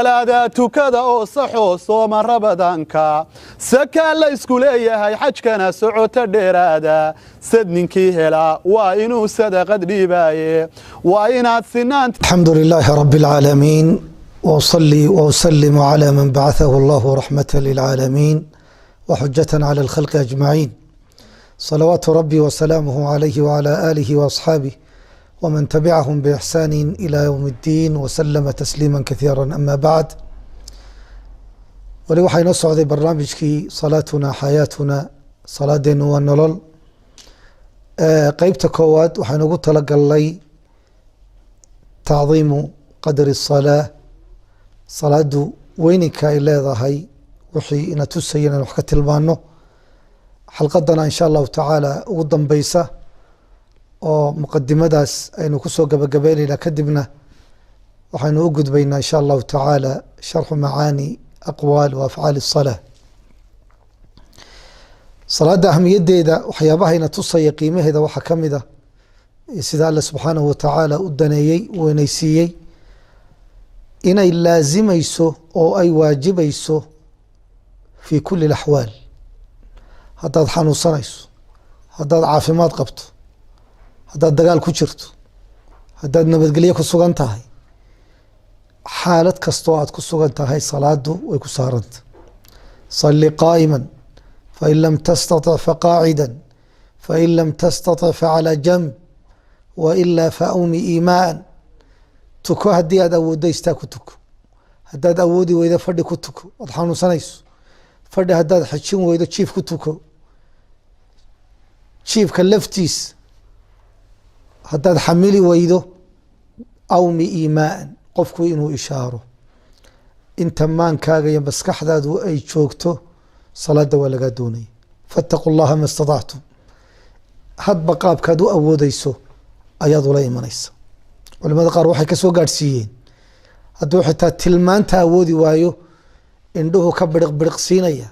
لا tukada oo saxo sooma rabadaanka saka la isku leeyahay xajkana socota dheeraada sadninkii hela waa inuu sadaqad dhiibaaye waa inaad sinaan alxamdulillahi rabbil aalamiin wa usalli wa usallimu ala man ba'athahu Allahu rahmatan lil alamin wa hujjatan ala al khalqi ajma'in salawatu rabbi wa salamuhu alayhi wa ala alihi wa ashabihi ومن تبعهم بإحسان إلى يوم الدين وسلم تسليما كثيرا أما بعد ولي waxay noo socday barnaamijkii salaatuna xayaatuna salaadeenu waa nolol qaybta koowaad waxaan ugu talagalnay tacdiimu qadri الصلاة salaadu weyninka ay leedahay wixii ina tusaya inaan wax ka tilmaano xalqadana in sha allahu tacaala ugu dambeysa oo muqadimadaas aynu ku soo gabagabeynayna kadibna waxaynu u gudbaynaa insha allahu tacaala sharxu macaani aqwaal wa afcaal الصلاة salaada ahmiyadeeda waxyaabahayna tusaya qiimaheeda waxaa ka mid ah sida alle subxaanahu watacaala u daneeyey u weyneysiiyey inay laazimayso oo ay waajibayso fi kuli اlaxwaal haddaad xanuunsanayso haddaad caafimaad qabto haddaad dagaal ku jirto haddaad nabadgelyo ku sugan tahay xaalad kastoo aad ku sugan tahay salaadu way ku saaranta salli qaa'ima fain lam tastaطic faqaacida fain lam tastaطic facalى janb wailaa faawmi iimaan tuko haddii aad awooddo istaa ku tuko haddaad awoodi weydo fadhi ku tuko oad xanuunsanayso fadhi haddaad xejin weydo jiif ku tuko jiifka laftiis haddaad xamili weydo awmi iimaan qofku inuu ishaaro inta maankaaga iyo maskaxdaadu ay joogto salaada waa lagaa doonaya faataqu llaha ma staطactum hadba qaabkaad u awoodeyso ayaad ula imanaysa culimada qaar waxay ka soo gaadhsiiyeen hadduu xitaa tilmaanta awoodi waayo indhuhu ka biriq biriqsiinaya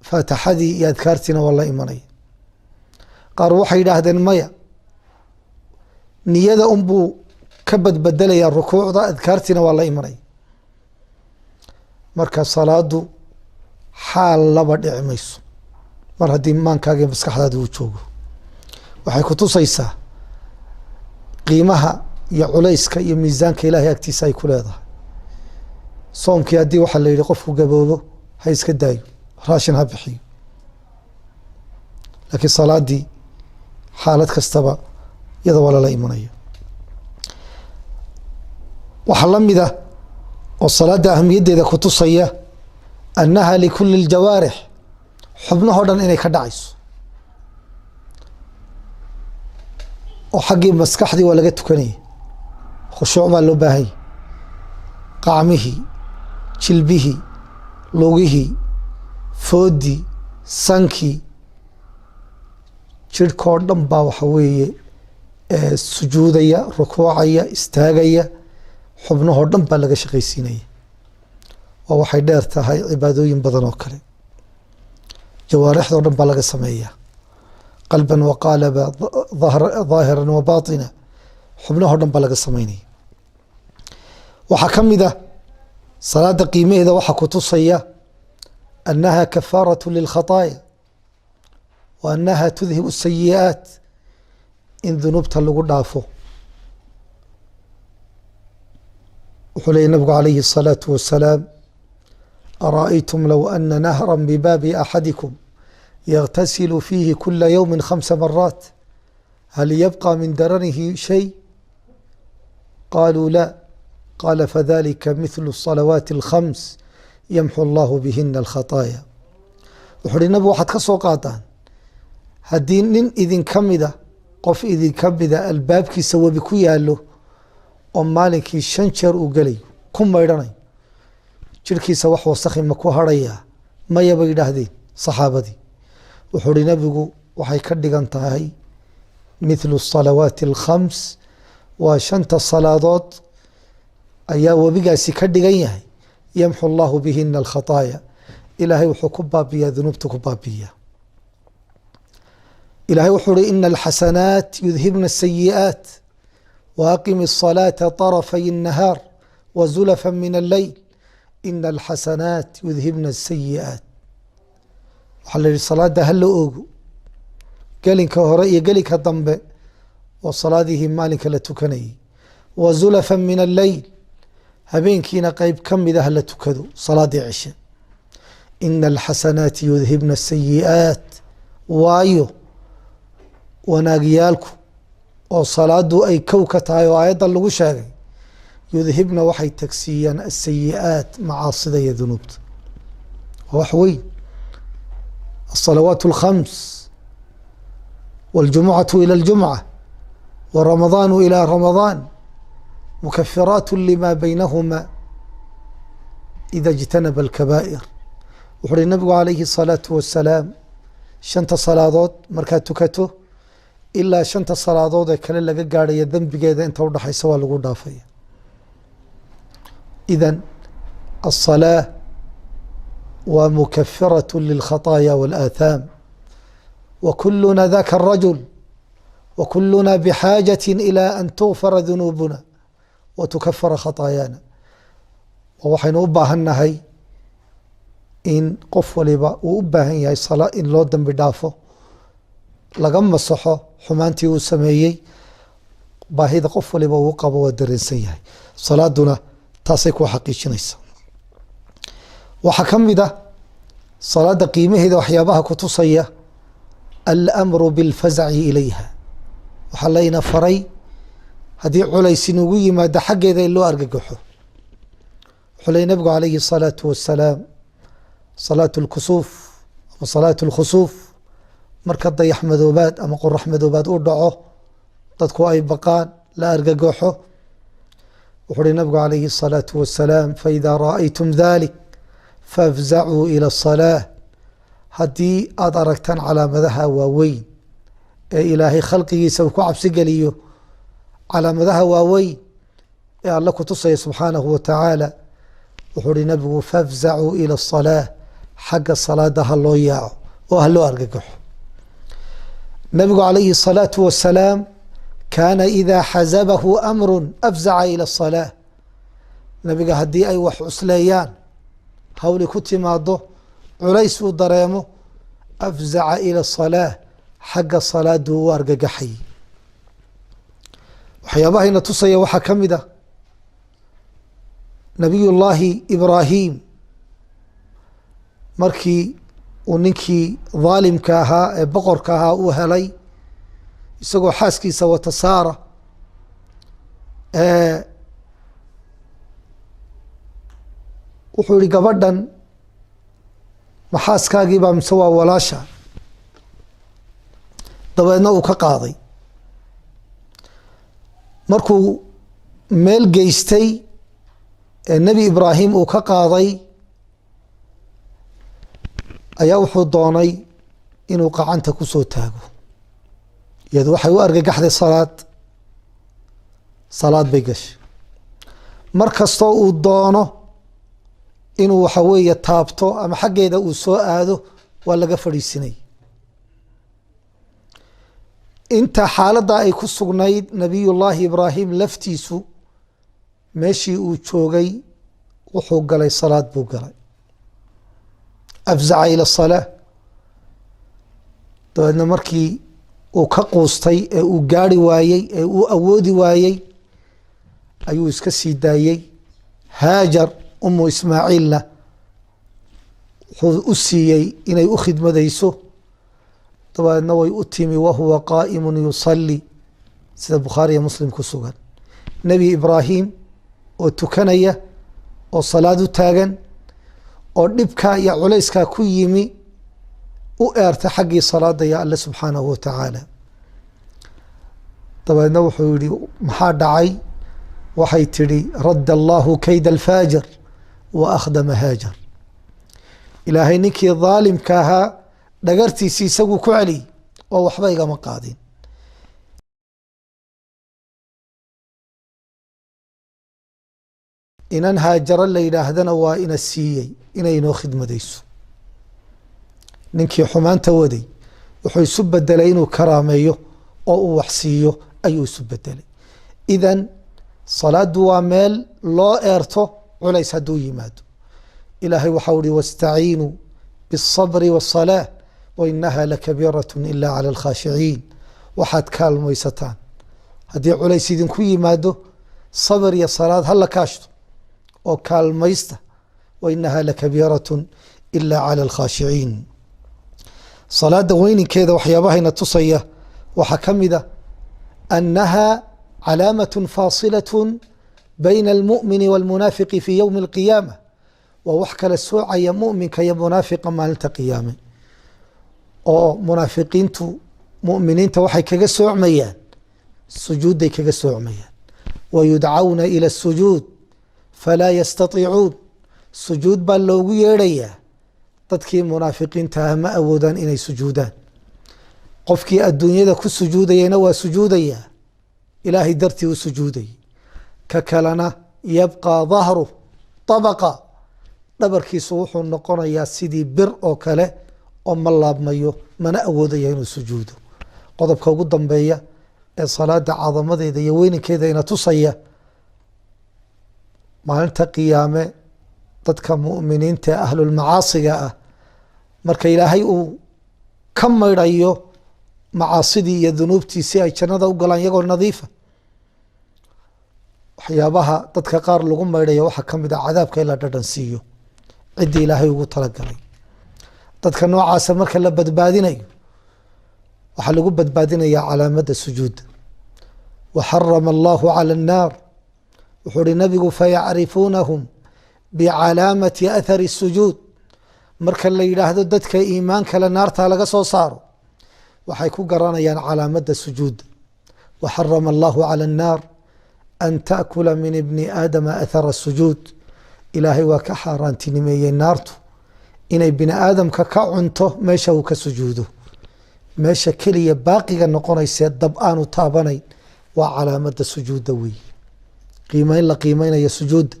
faatixadii iyo adkaartiina waa la imanaya qaar waxay yidhaahdeen maya niyada unbuu ka badbedelayaa rukuucda adkaartiina waa la imanaya marka salaadu xaal laba dhici mayso mar haddii maankaaga iyo maskaxdaada uu joogo waxay ku tusaysaa qiimaha iyo culayska iyo miisaanka ilaahay agtiisa ay ku leedahay soomkii haddii waxaa la yihi qofku gaboobo ha iska daayo raashin ha bixiyo laakiin salaadii xaalad kastaba iyada waa lala imanaya waxaa la mid ah oo salaada ahmiyaddeeda ku tusaya annaha likuli اljawaarix xubnahoo dhan inay ka dhacayso oo xaggii maskaxdii waa laga tukanaya khushuuc baa loo baahanya qacmihii jilbihii lugihii foodii sankii jirhkoo dhan baa waxa weeye sujuudaya rukuucaya istaagaya xubnahoo dhan baa laga shaqaysiinaya waa waxay dheer tahay cibaadooyin badan oo kale jawaarixdoo dhan baa laga sameeya qalban wa qaalaba dhaahiran wa baatina xubnahoo dhan baa laga sameynaya waxaa ka mid ah salaada qiimaheeda waxaa ku tusaya annaha kafaaratu lilkhataaya wa annaha tudhibu sayi'aat in dunuubta lagu dhaafo wuxuu leeyay nabigu calayhi الصalaaةu wasalaam ara'aytum low ana nahra bibaabi axadikum yagtasilu fiihi kula ywmi 5 maraat hal yabqى min daranihi shay qaluu la qala fadalika mithlu الصalawaati الkhams yamxu allahu bihina اlkhataaya wuxuu uhi nabigu waxaad ka soo qaadaan haddii nin idinka mida qof idinka mida albaabkiisa webi ku yaalo oo maalinkii 5 jeer uu gelayo ku maydhanayo jirhkiisa wax wasakhi ma ku harhayaa maya bay yidhaahdeen saxaabadii wuxuu uhi nabigu waxay ka dhigan tahay mithlu الصalawaati الkhams waa 5 salaadood ayaa webigaasi ka dhigan yahay yamxu allahu bihina اlkhataaya ilaahay wuxuu ku baabiyaa dunuubta ku baabiya ilaahay wuxuu uhi ina alxasanaat yudhibna الsayi'aat وأقم الصلاة طرفي النهار وزلفا من الليل إن الحسنات يذهبن السيئات. waxaa la yihi salaada hala ogo gelinka hore iyo gelinka dambe oo salaadihii maalinka la tukanayay. wazulafa min alleyl habeenkiina qeyb ka mid ah la tukado salaadii cishe. ina alxasanaati yudhibna asayi'aat waayo wanaagyaalku oo salaadu ay kow ka tahay oo aayadda lagu sheegay yudhibna waxay tagsiiyaan asayi'aat macaasida iyo dunuubta. waa wax weyn. الصلوات الخمس والجمعة إلى الجمعة ورمضان إلى رمضان مكفرات لما بينهما إذا اجتنب الكبائر. wuxuu hi nabigu calayhi الصلاaةu wasalaam shanta salaadood markaad tukato ilaa shanta salaadood ee kale laga gaarhaya dembigeeda inta udhaxaysa waa lagu dhaafaya. إذا الصلاة waa mukafiraة lilkhaطاaya wاlآaثaam wakuluna daka الrajul wakuluna bxaajaة ilى an tugfara dunuubuna watukafara khaطaayaana. waxaynu u baahannahay in qof waliba uu u baahan yahay in loo dambi dhaafo laga masaxo xumaantii uu sameeyey. baahida qof waliba uu qabo waa dareensan yahay. salaaduna taasay ku xaqiijinaysa. waxaa ka mid ah salaada qiimaheeda waxyaabaha kutusaya almru biاlfazaci ilayha. waxaa layna faray haddii culays inugu yimaado xaggeeda in loo argagaxo. wuxuu ley nabigu calayhi الصalaaةu wasalaam salaatu اlkusuuf ama salaatu اlkhusuuf marka dayax madoobaad ama qorax madoobaad u dhaco dadku ay baqaan la argagaxo. wuxuu uhi nabigu calayhi الصalaaةu wasalaam faإida ra'aytum dalik faafzacuu ilى الصalaaة. haddii aada aragtaan calaamadaha waaweyn ee ilaahay khalqigiisa uu ku cabsi geliyo, calaamadaha waaweyn ee alle kutusaya subxaanahu wa tacaala, wuxuu uhi nabigu faafzacuu ilى الصalaaة, xagga salaada ha loo yaaco oo ha loo argagaxo. nabigu calayhi الصalaaةu wasalaam kaana إida xazabahu amru afzaca ilى الصalaaة. nabiga haddii ay wax cusleeyaan hawli ku timaado culays uu dareemo afzaca ilى الصalaaة, xagga salaadu u argagaxay. waxyaabahayna tusaya waxaa ka mid ah nabiy llaahi ibraahim markii uu ninkii dhaalimka ahaa ee boqorka ahaa uu helay isagoo xaaskiisa wata saara wuxuu yihi gabadhan maxaaskaagiibaa mise waa walaasha. dabeedna uu ka qaaday. markuu meel geystay ee nebi ibraahim uu ka qaaday ayaa wuxuu doonay inuu gacanta ku soo taago. iyadu waxay u argagaxday salaad bay gashay. mar kastoo uu doono inuu waxa weeye taabto ama xaggeeda uu soo aado waa laga fadhiisinay. inta xaaladda ay ku sugnayd nabiy llaahi ibraahim laftiisu meeshii uu joogay wuxuu galay salaad buu galay. afzaca ilى الصalaaة. dabeedna markii uu ka quustay ee uu gaari waayey ee uu awoodi waayey ayuu iska sii daayey. haajar umu ismaaciilna wuxuu u siiyey inay u khidmadayso. dabeedna way u timi wahuwa qaa'imu yusalli, sida bukhaariya muslim ku sugan. nebi ibraahim oo tukanaya oo salaad u taagan oo dhibka iyo culayskaa ku yimi u eerta xaggii salaada ya alle subxaanahu wa tacaala. dabeedna wuxuu yihi maxaa dhacay? waxay tidhi radda allahu kayda alfaajir wa akhdama haajar. ilaahay ninkii dhaalimka ahaa dhagartiisii isaguu ku celiyey oo waxba igama qaadin. inan haajaro la yidhaahdana waa ina siiyey inay inoo khidmadayso. ninkii xumaanta waday wuxuu isu bedelay inuu karaameeyo oo uu wax siiyo ayuu isu bedelay. idan salaadu waa meel loo eerto culays hadduu yimaado. ilaahay waxau uhi wastaciinuu biالصabri والصalaaة wainaha lakabiiraة ila calى اlkhaashiciin. waxaad kaalmaysataan haddii culays idinku yimaado sabr iyo salaad hala kaashto oo kaalmaysta. wainaha lakabiiraة ila calى اlkhaashiciin. salaada weyninkeeda waxyaabahayna tusaya waxaa ka mida annaha calaamaة faasilaة bayna اlmuؤmini wاlmunaafiqi fi ywmi اlqiyaama. waa wax kala soocaya muminka iyo munaafiqa maalinta qiyaame. oo munaafiqiintu muminiinta waxay kaga soocmayaan sujuudday kaga soocmayaan. wayudcawna ilى الsujuud falaa yastaiicuun. sujuud baa loogu yeedhayaa, dadkii munaafiqiintaah ma awoodaan inay sujuudaan. qofkii adduunyada ku sujuudayana waa sujuudayaa, ilaahay dartii u sujuudayay. ka kalena yabqى dahru طabqa, dhabarkiisu wuxuu noqonayaa sidii bir oo kale oo ma laabmayo, mana awoodaya inuu sujuudo. qodobka ugu dambeeya ee salaada cadamadeeda iyo weyninkeeda ina tusaya, maalinta qiyaame dadka mu'miniinta ee ahlulmacaasiga ah marka ilaahay uu ka maydhayo macaasidii iyo dunuubtii si ay jannada u galaan iyagoo nadiifa. waxyaabaha dadka qaar lagu maydhaya waxaa ka mid ah cadaabka in la dhadhansiiyo ciddii ilaahay ugu talagalay. dadka noocaasa marka la badbaadinayo waxaa lagu badbaadinayaa calaamada sujuuda. waxarama allahu calى الnaar, wuxuu uhi nabigu fayacrifuunahum bicalaamati athari الsujuud. marka la yidhaahdo dadka iimaan kale naarta laga soo saaro waxay ku garanayaan calaamada sujuuda. waxarama allahu calى الnaar an taأkula min ibni aadama athara الsujuud. ilaahay waa ka xaaraantinimeeyey naartu inay bini aadamka ka cunto meesha uu ka sujuudo. meesha keliya baaqiga noqonaysee dab aanu taabanayn waa calaamada sujuuda weeye. qiimeyn la qiimeynayo sujuuda,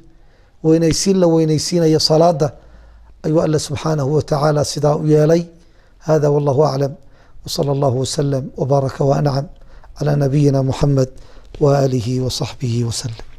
weynaysiin la weynaysiinayo salaada ayuu alla subxaanahu watacaala sidaa u yeelay. hada wallahu aclam, wsalى allahu wslm wbaaraka waأncam calى nabiyina muxamed waalihi waصaxbihi wslm.